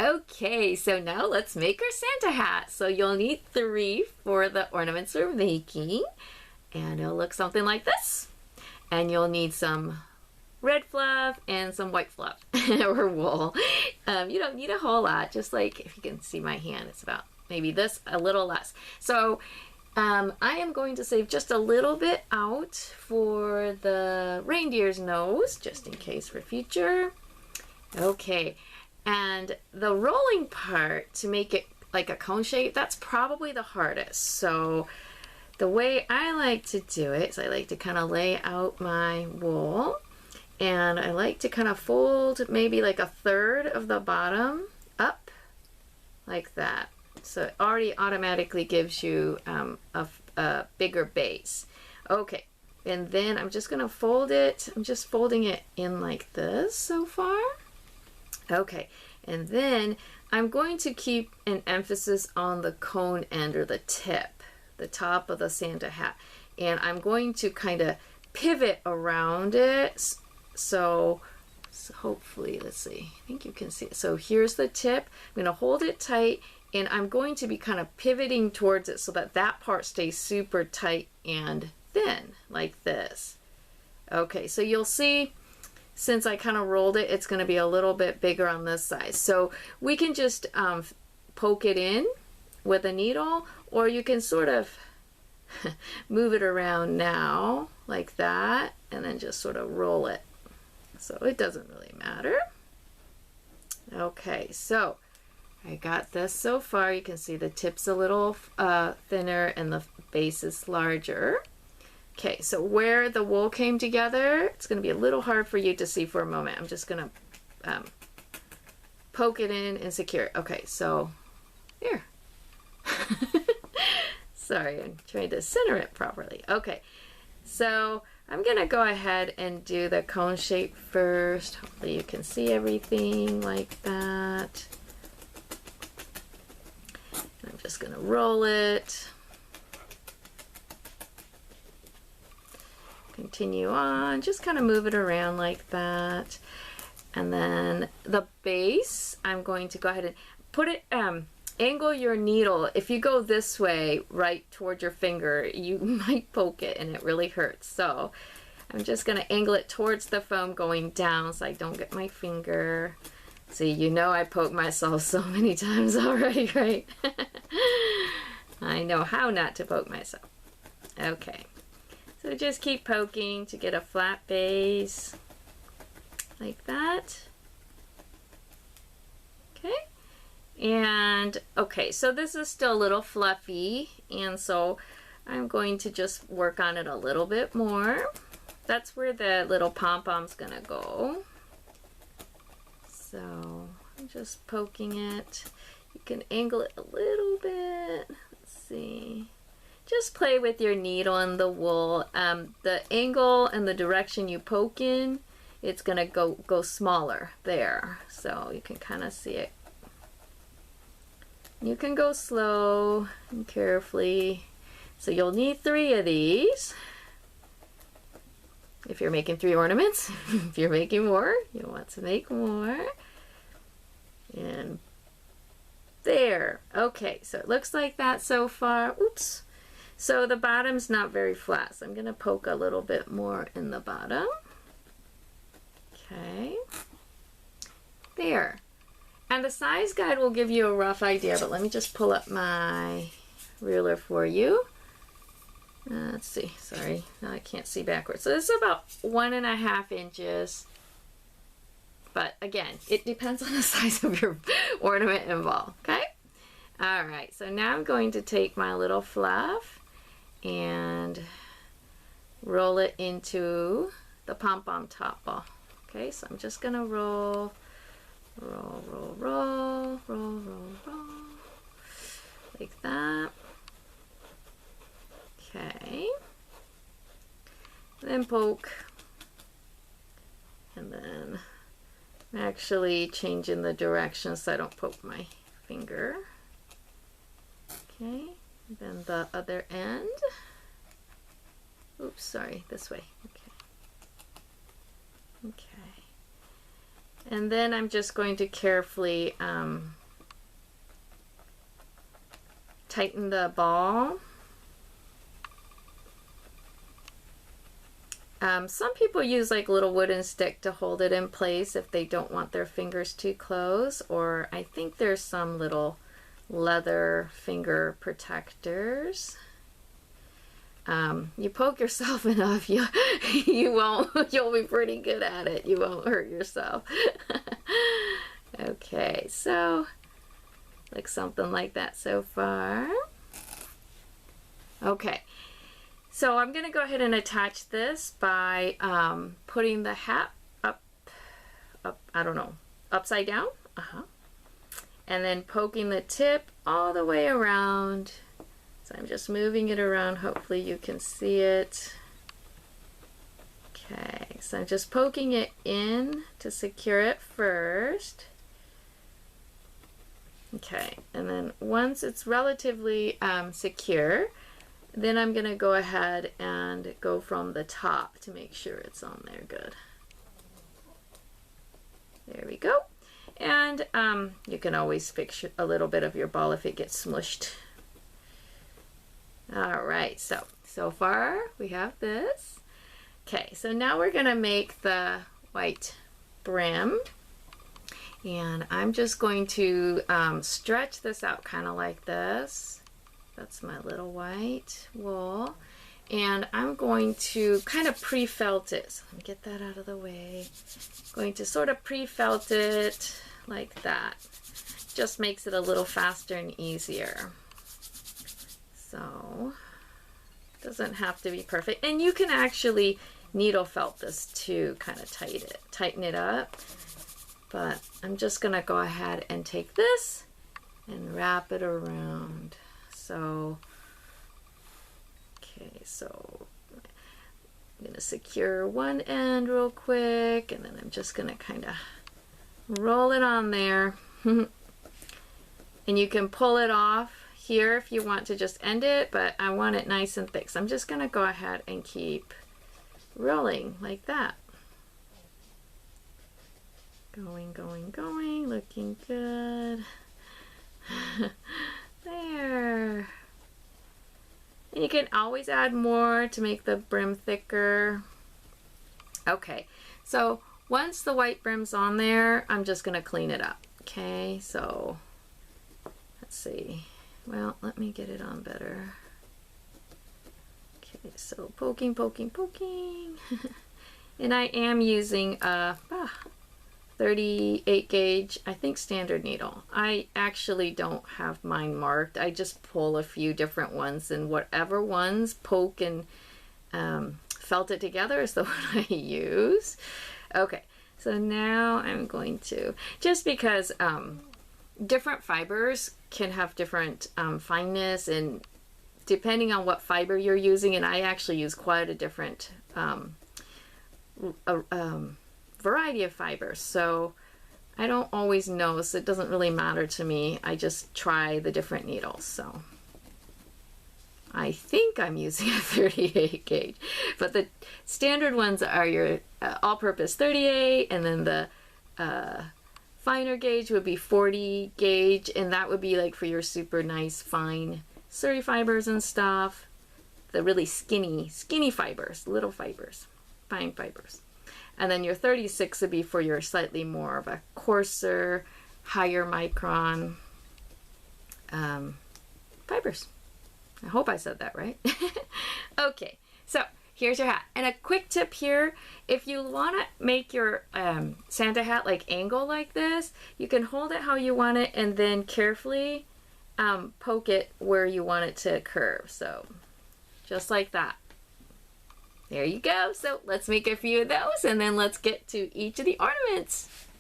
Okay, so now let's make our Santa hat. So you'll need 3 for the ornaments we're making. And it'll look something like this. And you'll need some red fluff and some white fluff or wool. You don't need a whole lot, just like if you can see my hand, it's about maybe this, a little less. So I am going to save just a little bit out for the reindeer's nose, just in case for future. Okay, and the rolling part to make it like a cone shape, that's probably the hardest. So the way I like to do it is I like to kind of lay out my wool, and I like to kind of fold maybe like a third of the bottom up like that. So it already automatically gives you a bigger base. Okay, and then I'm just gonna fold it. I'm just folding it in like this so far. Okay, and then I'm going to keep an emphasis on the cone end or the tip, the top of the Santa hat. And I'm going to kind of pivot around it. So hopefully, let's see, I think you can see it. So here's the tip. I'm gonna hold it tight, and I'm going to be kind of pivoting towards it so that that part stays super tight and thin, like this. Okay, so you'll see, since I kind of rolled it, it's going to be a little bit bigger on this side. So we can just poke it in with a needle, or you can sort of move it around now like that, and then just sort of roll it. So it doesn't really matter. Okay, so I got this so far. You can see the tip's a little thinner and the base is larger. Okay, so where the wool came together, it's going to be a little hard for you to see for a moment. I'm just going to poke it in and secure it. Okay, so here. Sorry, I'm trying to center it properly. Okay, so I'm going to go ahead and do the cone shape first. Hopefully you can see everything like that. I'm just going to roll it. Continue on, just kind of move it around like that. And then the base, I'm going to go ahead and put it, angle your needle. If you go this way, right toward your finger, you might poke it and it really hurts. So I'm just going to angle it towards the foam going down so I don't get my finger. See, you know I poke myself so many times already, right? I know how not to poke myself. Okay. So just keep poking to get a flat base, like that. Okay, and okay, so this is still a little fluffy, and so I'm going to just work on it a little bit more. That's where the little pom-pom's gonna go. So I'm just poking it. You can angle it a little bit. Let's see. Just play with your needle and the wool. The angle and the direction you poke in, it's gonna go smaller there. So you can kind of see it. You can go slow and carefully. So you'll need 3 of these. If you're making 3 ornaments, if you're making more, you want to make more. And there. Okay, so it looks like that so far. Oops. So the bottom's not very flat, so I'm going to poke a little bit more in the bottom. Okay. There. And the size guide will give you a rough idea, but let me just pull up my ruler for you. Let's see. Sorry, now I can't see backwards. So this is about 1.5 inches. But again, it depends on the size of your ornament involved, okay? All right, so now I'm going to take my little fluff and roll it into the pom-pom top ball. Okay, so I'm just gonna roll, roll, roll, roll, roll, roll, roll, like that. Okay, then poke, and then I'm actually changing the direction so I don't poke my finger. Okay, then the other end. Oops, sorry, this way. Okay. Okay. And then I'm just going to carefully tighten the ball. Some people use like a little wooden stick to hold it in place if they don't want their fingers too close, or I think there's some little leather finger protectors. You poke yourself enough, you'll be pretty good at it. You won't hurt yourself. Okay, so looks something like that so far. Okay, so I'm gonna go ahead and attach this by putting the hat up, I don't know, upside down, and then poking the tip all the way around. So I'm just moving it around, hopefully you can see it. Okay, so I'm just poking it in to secure it first. Okay, and then once it's relatively secure, then I'm gonna go ahead and go from the top to make sure it's on there good. There we go. And you can always fix a little bit of your ball if it gets smushed. All right, so far we have this. Okay, so now we're gonna make the white brim. And I'm just going to stretch this out kind of like this. That's my little white wool. And I'm going to kind of pre-felt it. So let me get that out of the way. Going to sort of pre-felt it like that. Just makes it a little faster and easier. So, doesn't have to be perfect. And you can actually needle felt this too, kind of tighten it up. But I'm just gonna go ahead and take this and wrap it around. So, okay, so I'm gonna secure one end real quick, and then I'm just gonna kind of roll it on there. And you can pull it off here if you want to just end it, but I want it nice and thick. So I'm just gonna go ahead and keep rolling like that. Going, going, going, looking good. There. And you can always add more to make the brim thicker. Okay, so once the white brim's on there, I'm just gonna clean it up. Okay, so let's see. Well, let me get it on better. Okay, so poking, poking, poking. And I am using a 38 gauge, I think, standard needle. I actually don't have mine marked. I just pull a few different ones, and whatever ones poke and felt it together is the one I use. Okay, so now I'm going to, just because different fibers can have different fineness, and depending on what fiber you're using, and I actually use quite a different variety of fibers, so I don't always know, so it doesn't really matter to me. I just try the different needles. So I think I'm using a 38 gauge, but the standard ones are your all-purpose 38, and then the finer gauge would be 40 gauge, and that would be like for your super nice fine suri fibers and stuff, the really skinny fibers, little fibers, fine fibers. And then your 36 would be for your slightly more of a coarser, higher micron fibers. I hope I said that right. Okay, so here's your hat. And a quick tip here, if you want to make your Santa hat like angle like this, you can hold it how you want it and then carefully poke it where you want it to curve. So just like that. There you go. So let's make a few of those, and then let's get to each of the ornaments.